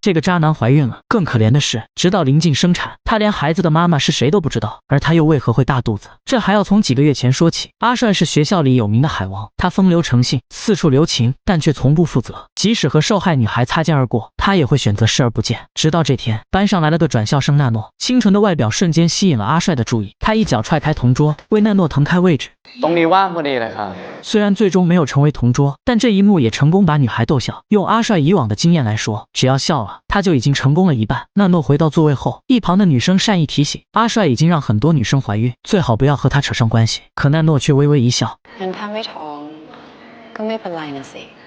这个渣男怀孕了。更可怜的是，直到临近生产，她连孩子的妈妈是谁都不知道，而她又为何会大肚子？这还要从几个月前说起。阿帅是学校里有名的海王，他风流成性，四处留情，但却从不负责。即使和受害女孩擦肩而过，他也会选择视而不见。直到这天，班上来了个转校生纳诺，清纯的外表瞬间吸引了阿帅的注意。他一脚踹开同桌，为纳诺腾开位置。虽然最终没有成为同桌，但这一幕也成功把女孩逗笑。用阿帅以往的经验来说，只要笑了，他就已经成功了一半。纳诺回到座位后，一旁的女生善意提醒，阿帅已经让很多女生怀孕，最好不要和他扯上关系。可纳诺却微微一笑。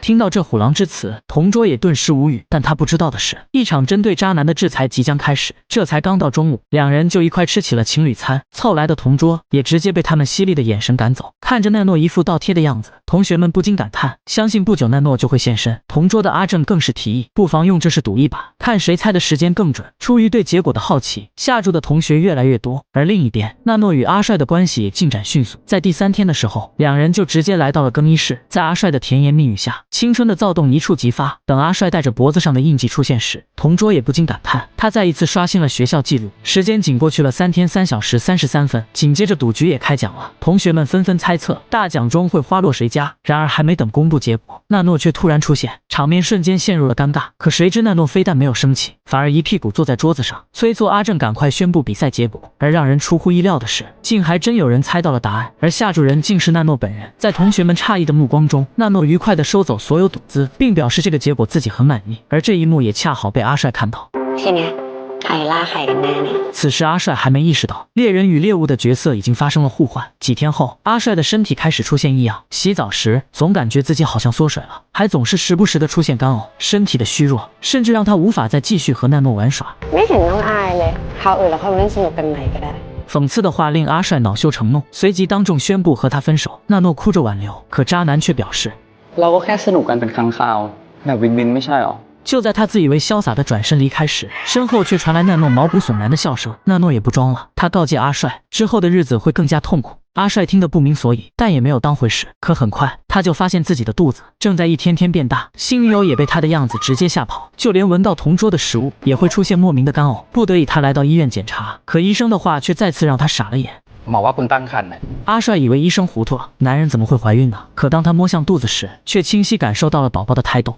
听到这虎狼之词，同桌也顿时无语。但他不知道的是，一场针对渣男的制裁即将开始。这才刚到中午，两人就一块吃起了情侣餐。凑来的同桌也直接被他们犀利的眼神赶走。看着纳诺一副倒贴的样子，同学们不禁感叹，相信不久纳诺就会现身。同桌的阿正更是提议，不妨用这事赌一把，看谁猜的时间更准。出于对结果的好奇，下注的同学越来越多。而另一边，纳诺与阿帅的关系也进展迅速。在第3天的时候，两人就直接来到了更衣室。在阿帅的甜言蜜语下，青春的躁动一触即发。等阿帅带着脖子上的印记出现时，同桌也不禁感叹，他再一次刷新了学校纪录。时间仅过去了3天3小时33分，紧接着赌局也开奖了。同学们纷纷猜测大奖中会花落谁家。然而还没等公布结果，纳诺却突然出现，场面瞬间陷入了尴尬。可谁知纳诺非但没有生气，反而一屁股坐在桌子上，催促阿正赶快宣布比赛结果。而让人出乎意料的是，竟还真有人猜到了答案，而下注人竟是纳诺本人。在同学们诧异的目光中，纳诺愉快地收走所有赌资，并表示这个结果自己很满意。而这一幕也恰好被阿帅看到。此时阿帅还没意识到，猎人与猎物的角色已经发生了互换。几天后，阿帅的身体开始出现异样，洗澡时总感觉自己好像缩水了，还总是时不时的出现干呕。身体的虚弱甚至让他无法再继续和纳诺玩耍。讽刺的话令阿帅恼羞成怒，随即当众宣布和他分手。纳诺哭着挽留，可渣男却表示，就在他自以为潇洒的转身离开时，身后却传来纳诺毛骨悚然的笑声。纳诺也不装了，他告诫阿帅，之后的日子会更加痛苦。阿帅听得不明所以，但也没有当回事。可很快，他就发现自己的肚子正在一天天变大，新女友也被他的样子直接吓跑，就连闻到同桌的食物也会出现莫名的干呕。不得已，他来到医院检查，可医生的话却再次让他傻了眼。阿帅以为医生糊涂了，男人怎么会怀孕呢？可当他摸向肚子时，却清晰感受到了宝宝的胎动。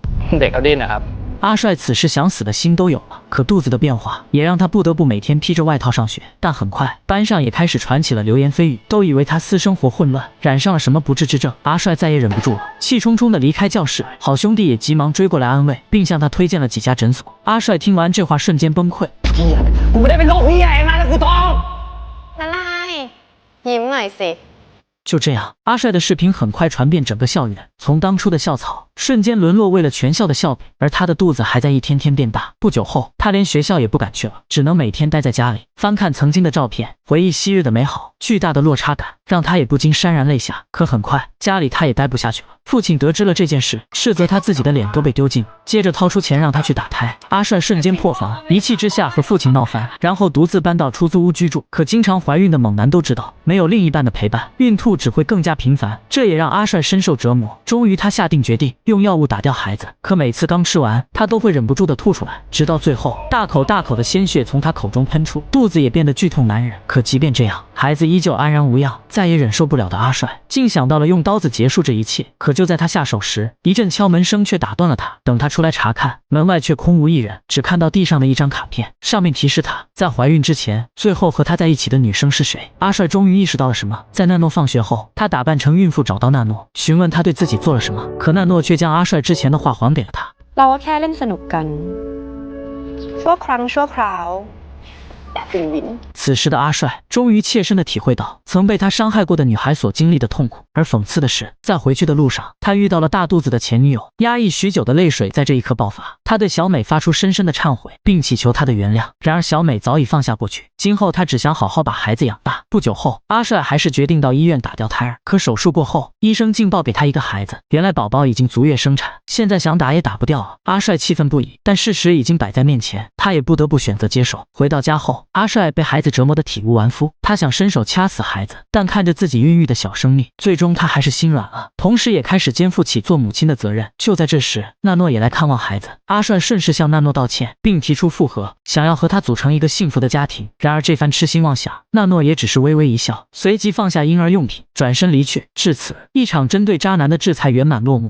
阿帅此时想死的心都有了，可肚子的变化也让他不得不每天披着外套上学。但很快，班上也开始传起了流言蜚语，都以为他私生活混乱，染上了什么不治之症。阿帅再也忍不住了，气冲冲的离开教室。好兄弟也急忙追过来安慰，并向他推荐了几家诊所。阿帅听完这话瞬间崩溃。就这样，阿帅的视频很快传遍整个校园，从当初的校草瞬间沦落为了全校的笑柄，而他的肚子还在一天天变大。不久后，他连学校也不敢去了，只能每天待在家里，翻看曾经的照片，回忆昔日的美好。巨大的落差感让他也不禁潸然泪下。可很快，家里他也待不下去了。父亲得知了这件事，斥责他自己的脸都被丢尽，接着掏出钱让他去打胎。阿帅瞬间破防，一气之下和父亲闹翻，然后独自搬到出租屋居住。可经常怀孕的猛男都知道，没有另一半的陪伴，孕吐只会更加频繁，这也让阿帅深受折磨。终于他下定决定用药物打掉孩子，可每次刚吃完，他都会忍不住的吐出来，直到最后大口大口的鲜血从他口中喷出，肚子也变得剧痛难忍。可即便这样，孩子依旧安然无恙。再也忍受不了的阿帅竟想到了用刀子结束这一切。可就在他下手时，一阵敲门声却打断了他。等他出来查看，门外却空无一人，只看到地上的一张卡片，上面提示他在怀孕之前最后和他在一起的女生是谁。阿帅终于意识到了什么。在纳诺放学后，他打扮成孕妇找到纳诺，询问他对自己做了什么。可纳诺却将阿帅之前的话还给了他。此时的阿帅终于切身的体会到曾被他伤害过的女孩所经历的痛苦。而讽刺的是，在回去的路上，他遇到了大肚子的前女友，压抑许久的泪水在这一刻爆发。他对小美发出深深的忏悔，并祈求她的原谅。然而小美早已放下过去，今后他只想好好把孩子养大。不久后，阿帅还是决定到医院打掉胎儿。可手术过后，医生竟报给他一个孩子，原来宝宝已经足月生产，现在想打也打不掉了。阿帅气愤不已，但事实已经摆在面前，他也不得不选择接受。回到家后，阿帅被孩子折磨得体无完肤，他想伸手掐死孩子，但看着自己孕育的小生命，最终他还是心软了，同时也开始肩负起做母亲的责任。就在这时，纳诺也来看望孩子，阿帅顺势向纳诺道歉，并提出复合，想要和他组成一个幸福的家庭。然而这番痴心妄想，纳诺也只是微微一笑，随即放下婴儿用品，转身离去。至此，一场针对渣男的制裁圆满落幕。